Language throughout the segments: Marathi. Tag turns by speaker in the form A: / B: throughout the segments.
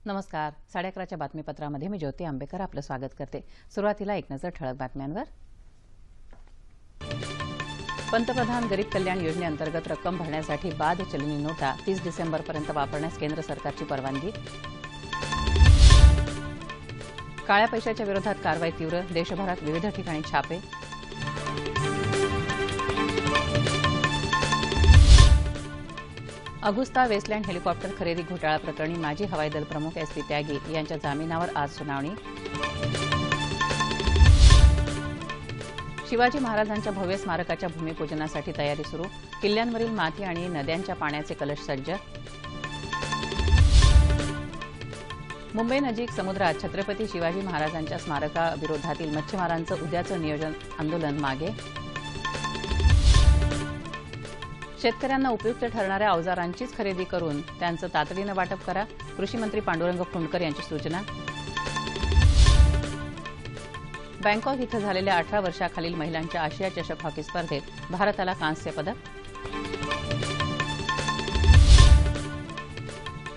A: नमस्कार. 11:30च्या बातमीपत्रामध्ये मी ज्योती आंबेकर आपलं स्वागत करते. सुरुवातीला एक नजर ठळक बातम्यांवर. पंतप्रधान गरीब कल्याण योजनेअंतर्गत रक्कम भरण्यासाठी बाद चलनी नोटा 30 डिसेंबरपर्यंत वापरण्यास केंद्र सरकारची परवानगी. काळ्या पैशाच्या विरोधात कारवाई तीव्र, देशभरात विविध ठिकाणी छापे. अगुस्ता वेस्टलँड हेलिकॉप्टर खरेदी घोटाळा प्रकरणी माजी हवाई दल प्रमुख SP त्यागी यांच्या जामिनावर आज सुनावणी. शिवाजी महाराजांच्या भव्य स्मारकाच्या भूमिपूजनासाठी तयारी सुरू, किल्ल्यांवरील माती आणि नद्यांच्या पाण्याचे कलश सज्ज. मुंबई नजीक समुद्रात छत्रपती शिवाजी महाराजांच्या स्मारकाविरोधातील मच्छीमारांचं उद्याचं नियोजन आंदोलन मागे. शेतकऱ्यांना उपयुक्त ठरणाऱ्या अवजारांचीच खरेदी करून त्यांचं तातडीनं वाटप करा, कृषी मंत्री पांडुरंग फुंडकर यांची सूचना. बँकॉक इथं झालेल्या 18 वर्षाखालील महिलांच्या आशिया चषक हॉकी स्पर्धेत भारताला कांस्य पदक.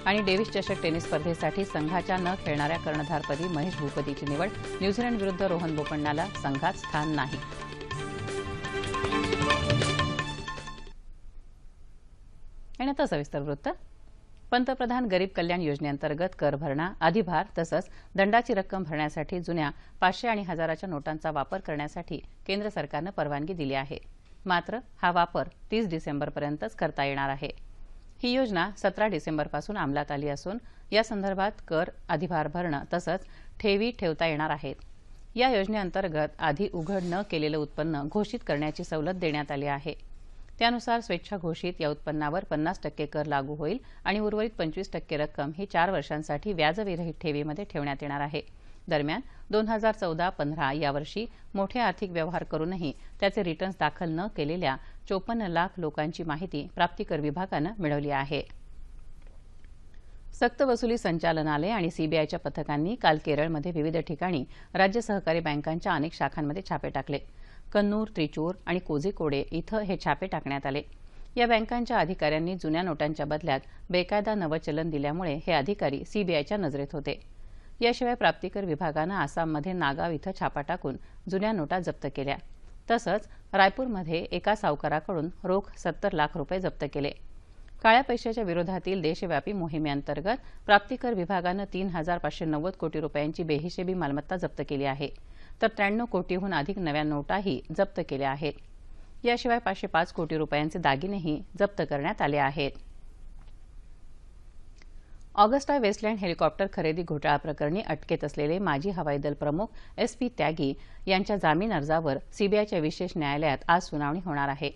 A: आणि डेव्हिस चषक टेनिस स्पर्धेसाठी संघाच्या न खेळणाऱ्या कर्णधारपदी महेश भूपतीची निवड. न्यूझीलंड विरुद्ध रोहन बोपण्णाला संघात स्थान नाही. आणि आता सविस्तर वृत्त. पंतप्रधान गरीब कल्याण योजनेअंतर्गत कर भरणा, अधिभार तसंच दंडाची रक्कम भरण्यासाठी जुन्या 500 आणि 1000च्या नोटांचा वापर करण्यासाठी केंद्र सरकारनं परवानगी दिली आहे. मात्र हा वापर 30 डिसेंबरपर्यंतच करता येणार आहे. ही योजना 17 डिसेंबरपासून अंमलात आली असून यासंदर्भात कर, अधिभार भरणं तसंच ठेवी ठेवता येणार आहेत. या योजनेअंतर्गत आधी उघड न केलेलं उत्पन्न घोषित करण्याची सवलत देण्यात आली आहे. त्यानुसार स्वेच्छा घोषित या उत्पन्नावर 50% कर लागू होईल आणि उर्वरित 25% रक्कम ही 4 वर्षांसाठी व्याजविरहित ठेवीमध्ये ठेवण्यात येणार आहे. दरम्यान 2014-15 यावर्षी मोठे आर्थिक व्यवहार करूनही त्याचे रिटर्न्स दाखल न केलेल्या 54 लाख लोकांची माहिती प्राप्तिकर विभागानं मिळवली आहे. सक्तवसुली संचालनालय आणि सीबीआयच्या पथकांनी काल केरळमध्ये विविध ठिकाणी राज्य सहकारी बँकांच्या अनेक शाखांमध्ये छापे टाकले. कन्नूर, त्रिचूर आणि कोझिकोडे इथं हे छापे टाकण्यात आले. या बँकांच्या अधिकाऱ्यांनी जुन्या नोटांच्या बदल्यात बेकायदा नवं चलन दिल्यामुळे हे अधिकारी सीबीआयच्या नजरेत होते. याशिवाय प्राप्तिकर विभागानं आसाममध्ये नागाव इथं छापा टाकून जुन्या नोटा जप्त केल्या. तसंच रायपूरमध्ये एका सावकाराकडून रोख 70 लाख रुपये जप्त केले. काळ्या पैशाच्या विरोधातील देशव्यापी मोहिमेअंतर्गत प्राप्तिकर विभागानं 3,590 कोटी रुपयांची बेहिशेबी मालमत्ता जप्त केली आहे. तर 93 कोटीहून अधिक नव्या नोटाही जप्त केल्या आहेत. याशिवाय 505 कोटी रुपयांचे दागिनेही जप्त करण्यात आले आहेत. ऑगस्टा वेस्टलँड हेलिकॉप्टर खरेदी घोटाळा प्रकरणी अटकेत असलेले माजी हवाई दल प्रमुख SP त्यागी यांच्या जामीन अर्जावर सीबीआयच्या विशेष न्यायालयात आज सुनावणी होणार आहे.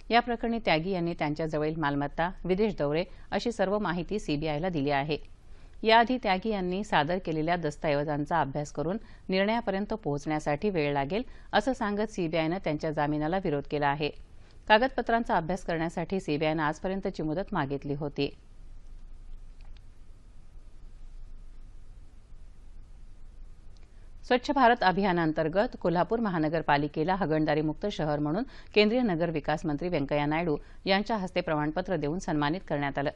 A: या प्रकरणी त्यागी यांनी त्यांच्याजवळील मालमत्ता, विदेश दौरे अशी सर्व माहिती सीबीआयला दिली आहे. याआधी त्यागी यांनी सादर केलेल्या दस्तऐवजांचा अभ्यास करून निर्णयापर्यंत पोहोचण्यासाठी वेळ लागेल असं सांगत सीबीआयनं त्यांच्या जामिनाला विरोध केला आहे. कागदपत्रांचा अभ्यास करण्यासाठी सीबीआयनं आजपर्यंतची मुदत मागितली होती. स्वच्छ भारत अभियानाअंतर्गत कोल्हापूर महानगरपालिकेला हागणदारीमुक्त शहर म्हणून केंद्रीय नगर विकास मंत्री व्यंकय्या नायडू यांच्या हस्ते प्रमाणपत्र देऊन सन्मानित करण्यात आलं.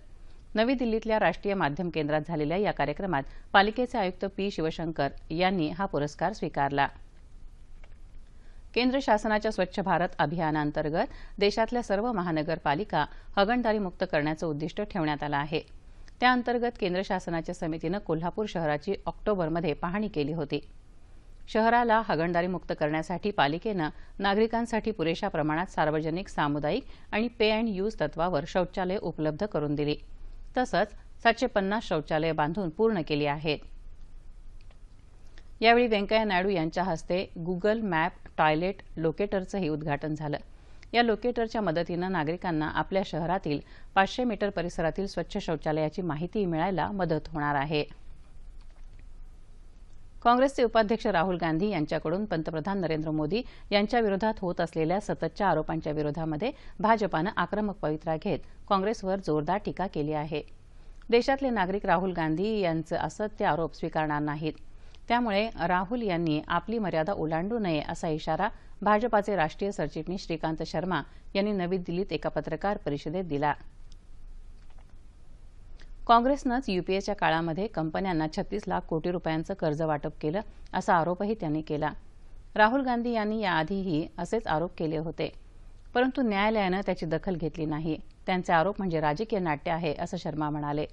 A: नवी दिल्लीतल्या राष्ट्रीय माध्यम केंद्रात झालेल्या या कार्यक्रमात पालिकेचे आयुक्त P. शिवशंकर यांनी हा पुरस्कार स्वीकारला. केंद्र शासनाच्या स्वच्छ भारत अभियानाअंतर्गत देशातल्या सर्व महानगरपालिका हागणदारीमुक्त करण्याचं उद्दिष्ट ठेवण्यात आलं आहे. त्याअंतर्गत केंद्र शासनाच्या समितीनं कोल्हापूर शहराची ऑक्टोबरमध्ये पाहणी केली होती. शहराला हागणदारीमुक्त करण्यासाठी पालिकेनं नागरिकांसाठी पुरेशा प्रमाणात सार्वजनिक, सामुदायिक आणि पे अँड यूज तत्वावर शौचालय उपलब्ध करून दिली. तसंच 750 शौचालय बांधून पूर्ण केली आहेत. यावेळी व्यंकय्या नायडू यांच्या हस्ते गुगल मॅप टॉयलेट लोकेटरचंही उद्घाटन झालं. या लोकेटरच्या मदतीनं नागरिकांना आपल्या शहरातील 500 मीटर परिसरातील स्वच्छ शौचालयाची माहिती मिळायला मदत होणार आहे. काँग्रेसचे उपाध्यक्ष राहुल गांधी यांच्याकडून पंतप्रधान नरेंद्र मोदी यांच्याविरोधात होत असलेल्या सततच्या आरोपांच्या विरोधामध्ये भाजपानं आक्रमक पवित्रा घेत काँग्रेसवर जोरदार टीका केली आहे. देशातले नागरिक राहुल गांधी यांचे असत्य आरोप स्वीकारणार नाहीत. त्यामुळे राहुल यांनी आपली मर्यादा ओलांडू नये असा इशारा भाजपाचे राष्ट्रीय सरचिटणीस श्रीकांत शर्मा यांनी नवी दिल्लीत एका पत्रकार परिषदेत दिला. काँग्रेसनंच यूपीएच्या काळामध्ये कंपन्यांना 36 लाख कोटी रुपयांचं कर्ज वाटप केलं असा आरोपही त्यांनी केला. राहुल गांधी यांनी याआधीही असेच आरोप केले होते, परंतु न्यायालयानं त्याची दखल घेतली नाही. त्यांचे आरोप म्हणजे राजकीय नाट्य आहे, असं शर्मा म्हणाले.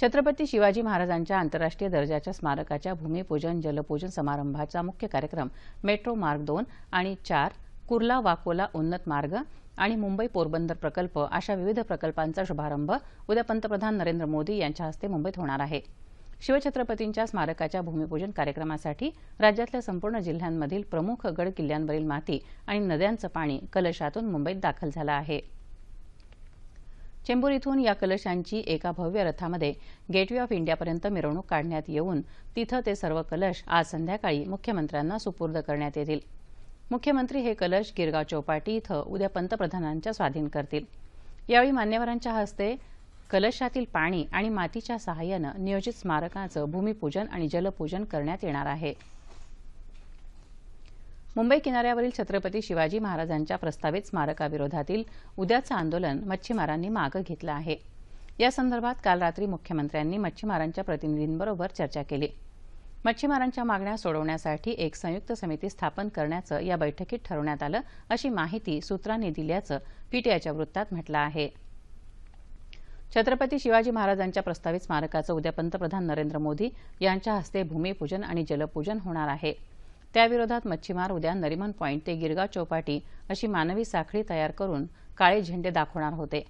A: छत्रपती शिवाजी महाराजांच्या आंतरराष्ट्रीय दर्जाच्या स्मारकाच्या भूमिपूजन जलपूजन समारंभाचा मुख्य कार्यक्रम मेट्रो मार्ग 2 आणि 4, कुर्ला वाकोला उन्नत मार्ग आणि मुंबई पोरबंदर प्रकल्प अशा विविध प्रकल्पांचा शुभारंभ उद्या पंतप्रधान नरेंद्र मोदी यांच्या हस्ते मुंबईत होणार आहे. शिवछत्रपतींच्या स्मारकाच्या भूमिपूजन कार्यक्रमासाठी राज्यातल्या संपूर्ण जिल्ह्यांमधील प्रमुख गड किल्ल्यांवरील माती आणि नद्यांचं पाणी कलशातून मुंबईत दाखल झालं आहे. चेंबूर इथून या कलशांची एका भव्य रथामध्ये गेटवे ऑफ इंडियापर्यंत मिरवणूक काढण्यात येऊन तिथं ते सर्व कलश आज संध्याकाळी मुख्यमंत्र्यांना सुपूर्द करण्यात येतील. मुख्यमंत्री हे कलश गिरगाव चौपाटी इथं उद्या पंतप्रधानांच्या स्वाधीन करतील. यावेळी मान्यवरांच्या हस्ते कलशातील पाणी आणि मातीच्या सहाय्यानं नियोजित स्मारकाचं भूमिपूजन आणि जलपूजन करण्यात येणार आहे. मुंबई किनाऱ्यावरील छत्रपती शिवाजी महाराजांच्या प्रस्तावित स्मारकाविरोधातील उद्याचं आंदोलन मच्छीमारांनी मागे घेतलं आहे. या संदर्भात काल रात्री मुख्यमंत्र्यांनी मच्छीमारांच्या प्रतिनिधींबरोबर चर्चा केली. मच्छीमारांच्या मागण्या सोडवण्यासाठी एक संयुक्त समिती स्थापन करण्याचं या बैठकीत ठरवण्यात आलं, अशी माहिती सूत्रांनी दिल्याचं पीटीआयच्या वृत्तात म्हटलं आहे. छत्रपती शिवाजी महाराजांच्या प्रस्तावित स्मारकाचं उद्या पंतप्रधान नरेंद्र मोदी यांच्या हस्ते भूमिपूजन आणि जलपूजन होणार आहे. त्याविरोधात मच्छीमार उद्या नरिमन पॉइंट ते गिरगाव चौपाटी अशी मानवी साखळी तयार करून काळे झेंडे दाखवणार होते.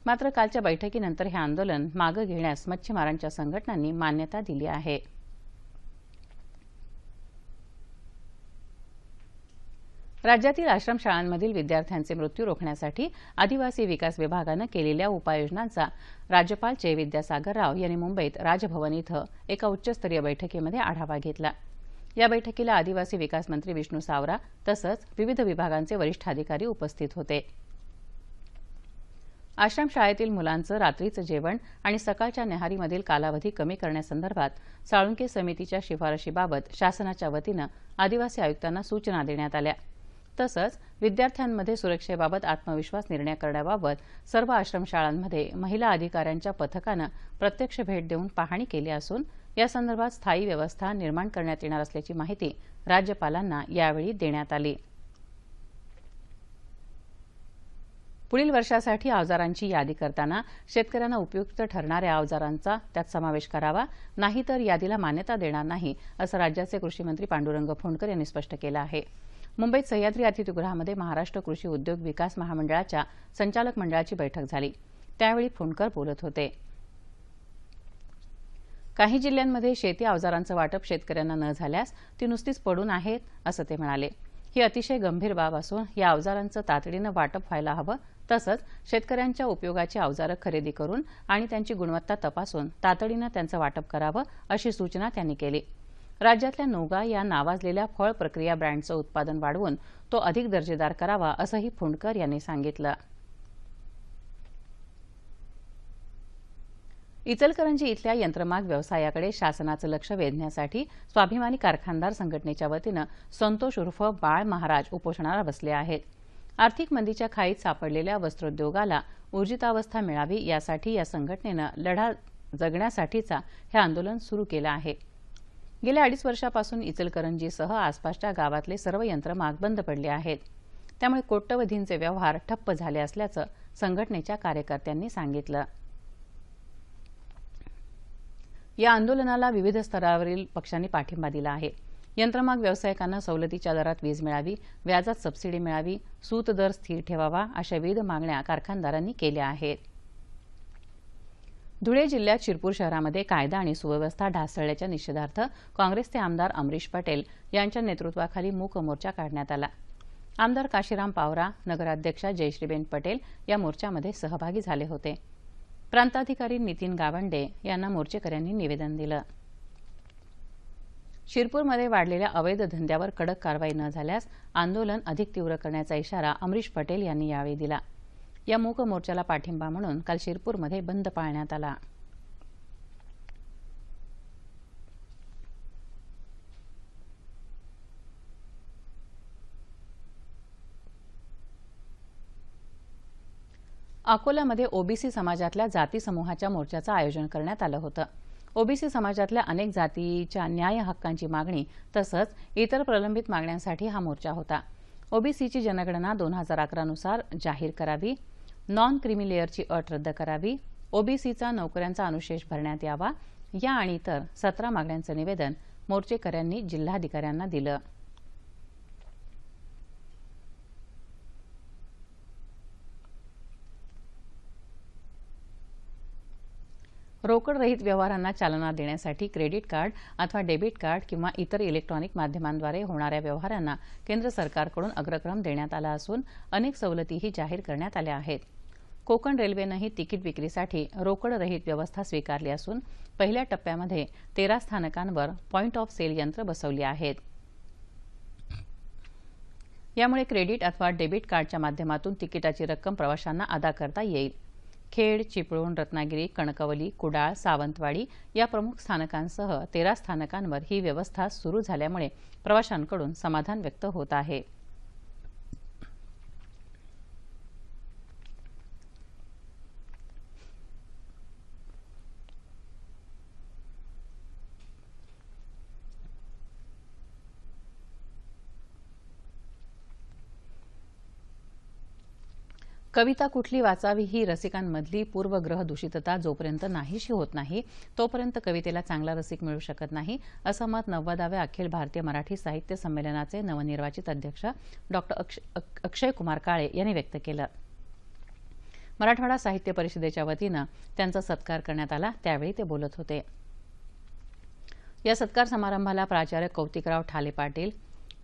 A: मात्र कालच्या बैठकीनंतर हे आंदोलन मागे घेण्यास मच्छीमारांच्या संघटनांनी मान्यता दिली आहे. राज्यातील आश्रमशाळांमधील विद्यार्थ्यांचे मृत्यू रोखण्यासाठी आदिवासी विकास विभागानं केलेल्या उपाययोजनांचा राज्यपाल चे विद्यासागर राव यांनी मुंबईत राजभवन इथं एका उच्चस्तरीय बैठकीमध्ये आढावा घेतला. या बैठकीला आदिवासी विकास मंत्री विष्णू सावरा तसंच विविध विभागांचे वरिष्ठ अधिकारी उपस्थित होते. आश्रमशाळेतील मुलांचं रात्रीचं जेवण आणि सकाळच्या न्याहारीमधील कालावधी कमी करण्यासंदर्भात साळुंके समितीच्या शिफारशीबाबत शासनाच्या वतीनं आदिवासी आयुक्तांना सूचना देण्यात आल्या. तसंच विद्यार्थ्यांमध्ये सुरक्षेबाबत आत्मविश्वास निर्माण करण्याबाबत सर्व आश्रमशाळांमध्ये महिला अधिकाऱ्यांच्या पथकानं प्रत्यक्ष भेट देऊन पाहणी केली असून यासंदर्भात स्थायी व्यवस्था निर्माण करण्यात येणार असल्याची माहिती राज्यपालांना यावेळी देण्यात आली. पुढील वर्षासाठी अवजारांची यादी करताना शेतकऱ्यांना उपयुक्त ठरणाऱ्या अवजारांचा त्यात समावेश करावा, नाहीतर यादीला मान्यता देणार नाही, असं राज्याचे कृषीमंत्री पांडुरंग फुंडकर यांनी स्पष्ट केलं आहे. मुंबईत सह्याद्री अतिथीगृहामध्ये महाराष्ट्र कृषी उद्योग विकास महामंडळाच्या संचालक मंडळाची बैठक झाली. त्यावेळी फुंडकर बोलत होते. काही जिल्ह्यांमध्ये शेती अवजारांचं वाटप शेतकऱ्यांना न झाल्यास ती नुसतीच पडून आहेत, असं ते म्हणाले. ही अतिशय गंभीर बाब असून या अवजारांचं तातडीनं वाटप व्हायला हवं. तसंच शेतकऱ्यांच्या उपयोगाची अवजारं खरेदी करून आणि त्यांची गुणवत्ता तपासून तातडीनं त्यांचं वाटप करावं, अशी सूचना त्यांनी केली. राज्यातल्या नोगा या नावाजलेल्या फळ प्रक्रिया ब्रँडचं उत्पादन वाढवून तो अधिक दर्जेदार करावा, असंही फुंडकर यांनी सांगितलं. इचलकरंजी इथल्या यंत्रमाग व्यवसायाकडे शासनाचं लक्ष वेधण्यासाठी स्वाभिमानी कारखानदार संघटनेच्या वतीनं संतोष उर्फ बाळ महाराज उपोषणाला बसले आहेत. आर्थिक मंदीच्या खाईत सापडलेल्या वस्त्रोद्योगाला ऊर्जितावस्था मिळावी यासाठी या संघटनेनं लढा जगण्यासाठीचा हे आंदोलन सुरू केलं आहे. गेल्या 2.5 वर्षापासून इचलकरंजीसह आसपासच्या गावातले सर्व यंत्रमाग बंद पडले आहेत. त्यामुळे कोट्यवधींचे व्यवहार ठप्प झाले असल्याचं संघटनेच्या कार्यकर्त्यांनी सांगितलं. या आंदोलनाला विविध स्तरावरील पक्षांनी पाठिंबा दिला आहे. यंत्रमाग व्यावसायिकांना सवलतीच्या दरात वीज मिळावी, व्याजात सबसिडी मिळावी, सूत दर स्थिर ठेवावा, अशा विविध मागण्या कारखानदारांनी केल्या आहेत. धुळे जिल्ह्यात शिरपूर शहरामध्ये कायदा आणि सुव्यवस्था ढासळल्याच्या निषेधार्थ काँग्रेसचे आमदार अमरीश पटेल यांच्या नेतृत्वाखाली मूक मोर्चा काढण्यात आला. आमदार काशीराम पावरा, नगराध्यक्षा जयश्रीबेन पटेल या मोर्चामध्ये सहभागी झाले होते. प्रांताधिकारी नितीन गावंडे यांना मोर्चेकऱ्यांनी निवेदन दिलं. शिरपूरमध्ये वाढलेल्या अवैध धंद्यावर कडक कारवाई न झाल्यास आंदोलन अधिक तीव्र करण्याचा इशारा अमरीश पटेल यांनी यावेळी दिला. या मूक मोर्चाला पाठिंबा म्हणून काल शिरपूरमध्ये बंद पाळण्यात आला. अकोल्यामध्ये ओबीसी समाजातल्या जाती समूहाच्या मोर्चाचं आयोजन करण्यात आलं होतं. ओबीसी समाजातल्या अनेक जातीच्या न्याय हक्कांची मागणी तसंच इतर प्रलंबित मागण्यांसाठी हा मोर्चा होता. ओबीसीची जनगणना 2011 नुसार जाहीर करावी, नॉन क्रिमी लेअरची अट रद्द करावी, ओबीसीचा नोकऱ्यांचा अनुशेष भरण्यात यावा, या आणि इतर 17 मागण्यांचं निवेदन मोर्चेकऱ्यांनी जिल्हाधिकाऱ्यांना दिलं. रोकडरहित व्यवहारांना चालना देण्यासाठी क्रेडिट कार्ड अथवा डेबिट कार्ड किंवा इतर इलेक्ट्रॉनिक माध्यमांद्वारे होणाऱ्या व्यवहारांना केंद्र सरकारकडून अग्रक्रम देण्यात आला असून अनेक सवलतीही जाहीर करण्यात आल्या आहेत. कोकण रेल्वेनंही तिकीट विक्रीसाठी रोकडरहित व्यवस्था स्वीकारली असून पहिल्या टप्प्यामध्ये 13 स्थानकांवर पॉइंट ऑफ सेल यंत्र बसवली आहेत. यामुळे क्रेडिट अथवा डेबिट कार्डच्या माध्यमातून तिकिटाची रक्कम प्रवाशांना अदा करता येईल. खेड, चिपळूण, रत्नागिरी, कणकवली, कुडाळ, सावंतवाडी या प्रमुख स्थानकांसह 13 स्थानकांवर ही व्यवस्था सुरू झाल्यामुळे प्रवाशांकडून समाधान व्यक्त होत आहे. कविता कुठली वाचावी ही रसिकांमधली पूर्वग्रह दूषितता जोपर्यंत नाहीशी होत नाही तोपर्यंत कवितेला चांगला रसिक मिळू शकत नाही, असं मत 90व्या अखिल भारतीय मराठी साहित्य संमेलनाचे नवनिर्वाचित अध्यक्ष डॉ. अक्षय कुमार काळे यांनी व्यक्त केलं. मराठवाडा साहित्य परिषदेच्या वतीनं त्यांचा सत्कार करण्यात आला, त्यावेळी ते बोलत होते. या सत्कार समारंभाला प्राचार्य कौतिकराव ठाले पाटील,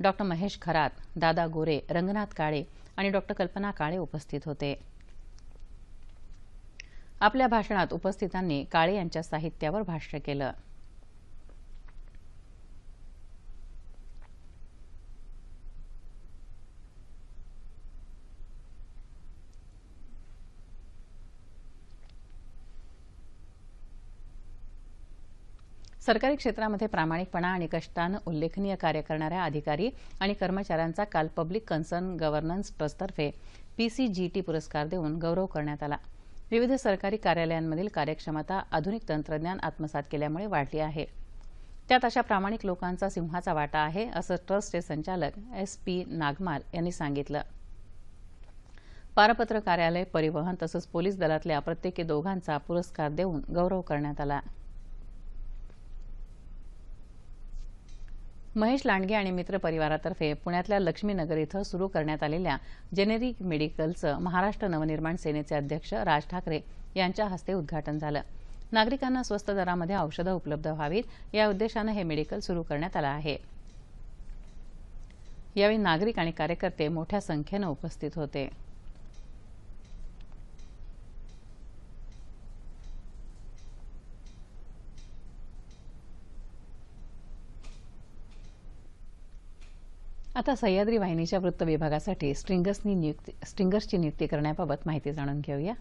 A: डॉ. महेश खरात, दादा गोरे, रंगनाथ काळे आणि डॉ. कल्पना काळे उपस्थित होते. आपल्या भाषणात उपस्थितांनी काळे यांच्या साहित्यावर भाष्य केलं. सरकारी क्षेत्रामध्ये प्रामाणिकपणा आणि कष्टानं उल्लेखनीय कार्य करणाऱ्या अधिकारी आणि कर्मचाऱ्यांचा काल पब्लिक कन्सर्न गव्हर्नन्स ट्रस्टतर्फे पीसीजीटी पुरस्कार देऊन गौरव करण्यात आला. विविध सरकारी कार्यालयांमधील कार्यक्षमता आधुनिक तंत्रज्ञान आत्मसात केल्यामुळे वाढली आहे. त्यात अशा प्रामाणिक लोकांचा सिंहाचा वाटा आहे, असं ट्रस्टचे संचालक SP नागमाल यांनी सांगितलं. पारपत्र कार्यालय, परिवहन तसंच पोलीस दलातल्या प्रत्येकी 2 पुरस्कार देऊन गौरव करण्यात आला. महेश लांडगे आणि मित्र परिवारातर्फे पुण्यातल्या लक्ष्मीनगर इथं सुरू करण्यात आलेल्या जेनेरिक मेडिकलचं महाराष्ट्र नवनिर्माण सेनेचे अध्यक्ष राज ठाकरे यांच्या हस्ते उद्घाटन झालं. नागरिकांना स्वस्त दरामध्ये औषधं उपलब्ध व्हावीत या उद्देशानं हे मेडिकल सुरू करण्यात आलं आहे. यावेळी नागरिक आणि कार्यकर्ते मोठ्या संख्येनं उपस्थित होते. आता सह्याद्री वाहिनीच्या वृत्त विभागासाठी स्ट्रिंगर्सची नियुक्ती करण्याबाबत माहिती जाणून घेऊया.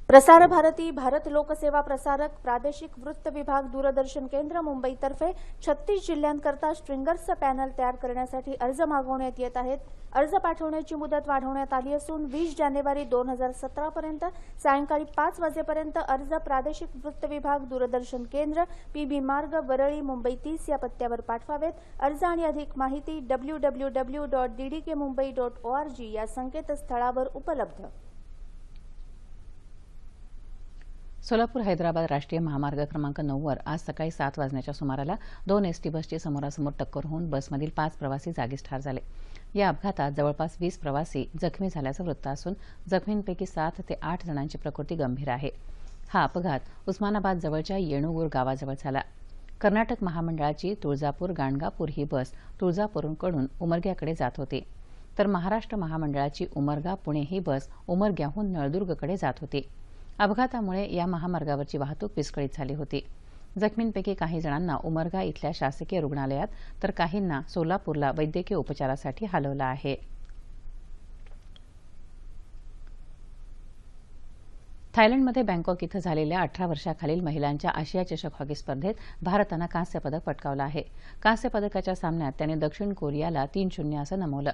B: प्रसार भारती भारत लोकसेवा प्रसारक प्रादेशिक वृत्त विभाग दूरदर्शन केंद्र मुंबईतर्फे 36 जिल्ह्यांकरता स्ट्रिंगर्सचं पॅनल तयार करण्यासाठी अर्ज मागवण्यात येत आहेत. अर्ज पाठवण्याची मुदत वाढवण्यात आली असून 20 जानेवारी 2017 पर्यंत सायंकाळी 5 वाजेपर्यंत अर्ज प्रादेशिक वृत्त विभाग दूरदर्शन केंद्र PB मार्ग वरळी मुंबई 30 या पत्त्यावर पाठवावेत. अर्ज आणि अधिक माहिती www.ddkmumbai.org या संकेतस्थळावर उपलब्ध.
A: सोलापूर हैदराबाद राष्ट्रीय महामार्ग क्रमांक 9 वर आज सकाळी 7 वाजण्याच्या सुमाराला 2 एसटी बसची समोरासमोर टक्कर होऊन बसमधील 5 प्रवासी जागीच ठार झाले. या अपघातात जवळपास 20 प्रवासी जखमी झाल्याचं वृत्त असून जखमींपैकी 7 ते 8 जणांची प्रकृती गंभीर आहे. हा अपघात उस्मानाबाद जवळच्या येणूगूर गावाजवळ झाला. कर्नाटक महामंडळाची तुळजापूर गाणगापूर ही बस तुळजापूरकडून उमरग्याकडे जात होती, तर महाराष्ट्र महामंडळाची उमरगा पुणे ही बस उमरग्याहून नळदुर्गकडे जात होती. अपघातामुळे या महामार्गावरची वाहतूक विस्कळीत झाली होती. जखमींपैकी काही जणांना उमरगा इथल्या शासकीय रुग्णालयात तर काहींना सोलापूरला वैद्यकीय उपचारासाठी हलवलं आहे. थायलंडमध्ये बँकॉक इथं झालेल्या 18 वर्षाखालील महिलांच्या आशिया चषक हॉकी स्पर्धेत भारतानं कांस्य पदक पटकावलं आहे. कांस्य पदकाच्या सामन्यात त्याने दक्षिण कोरियाला 3-0 असं नमवलं.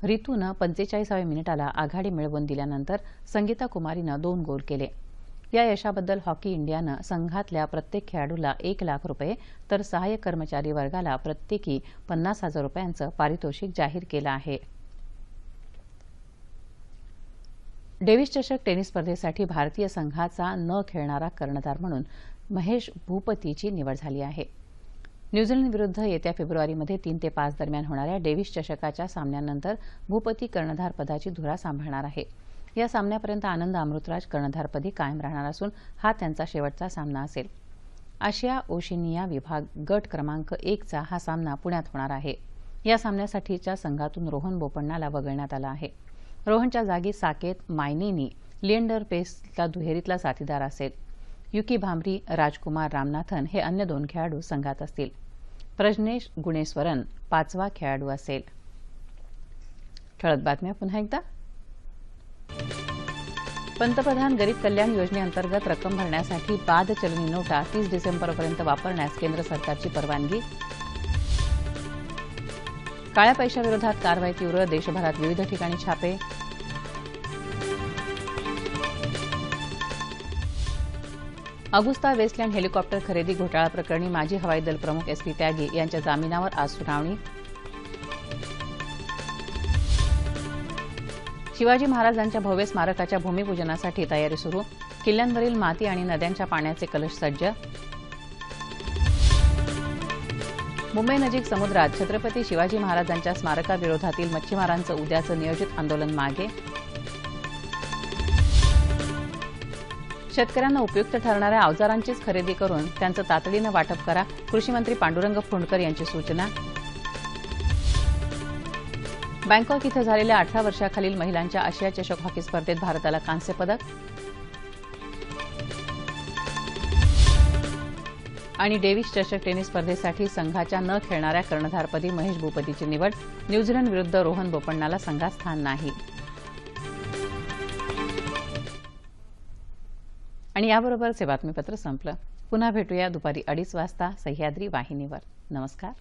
A: रितूनं 45व्या मिनिटाला आघाडी मिळवून दिल्यानंतर संगीता कुमारीनं 2 गोल केले. या यशाबद्दल हॉकी इंडियानं संघातल्या प्रत्येक खेळाडूला 1 लाख रुपये तर सहाय्यक कर्मचारी वर्गाला प्रत्येकी 50,000 रुपयांचं पारितोषिक जाहीर केलं आहे. डेव्हिस चषक टेनिस स्पर्धेसाठी भारतीय संघाचा न खेळणारा कर्णधार म्हणून महेश भूपतीची निवड झाली आहे. न्यूझीलंड विरुद्ध येत्या फेब्रुवारीमध्ये 3 ते 5 दरम्यान होणाऱ्या डेव्हिस चषकाच्या सामन्यानंतर भूपती कर्णधार पदाची धुरा सांभाळणार आहे. या सामन्यापर्यंत आनंद अमृतराज कर्णधारपदी कायम राहणार असून हा त्यांचा शेवटचा सामना असेल. आशिया ओशिनिया विभाग गट क्रमांक 1चा हा सामना पुण्यात होणार आहे. या सामन्यासाठीच्या संघातून रोहन बोपण्णाला वगळण्यात आलं आहे. रोहनच्या जागी साकेत मायनीनी लिएंडर पेसला दुहेरीतला साथीदार असेल. युकी भांबरी, राजकुमार रामनाथन हे अन्य 2 खेळाडू संघात असतील. प्रज्नेश गुणेश्वरन 5वा खेळाडू असेल. ठळक बातम्या पुन्हा एकदा. पंतप्रधान गरीब कल्याण योजनेअंतर्गत रक्कम भरण्यासाठी बाद चलनी नोटा 30 डिसेंबरपर्यंत वापरण्यास केंद्र सरकारची परवानगी. काळ्या पैशाविरोधात कारवाई तीव्र, देशभरात विविध ठिकाणी छापे. अगुस्ता वेस्टलँड हेलिकॉप्टर खरेदी घोटाळा प्रकरणी माजी हवाई दल प्रमुख SP त्यागी यांच्या जामिनावर आज सुनावणी. शिवाजी महाराजांच्या भव्य स्मारकाच्या भूमिपूजनासाठी तयारी सुरू. किल्ल्यांवरील माती आणि नद्यांच्या पाण्याचे कलश सज्ज. मुंबई नजीक समुद्रात छत्रपती शिवाजी महाराजांच्या स्मारकाविरोधातील मच्छीमारांचं उद्याचं नियोजित आंदोलन मागे. शेतकऱ्यांना उपयुक्त ठरणाऱ्या अवजारांचीच खरेदी करून त्यांचं तातडीनं वाटप करा, कृषीमंत्री पांडुरंग फुंडकर यांची सूचना. बँकॉक इथं झालेल्या 18 वर्षाखालील महिलांच्या आशिया चषक हॉकी स्पर्धेत भारताला कांस्य पदक. आणि डेव्हिस चषक टेनिस स्पर्धेसाठी संघाच्या न खेळणाऱ्या कर्णधारपदी महेश भूपतीची निवड. न्यूझीलंड विरुद्ध रोहन बोपण्णाला संघात स्थान नाही. आणि याबरोबरच हे बातमीपत्र संपलं. पुन्हा भेटूया दुपारी 2:30 वाजता सह्याद्री वाहिनीवर. नमस्कार.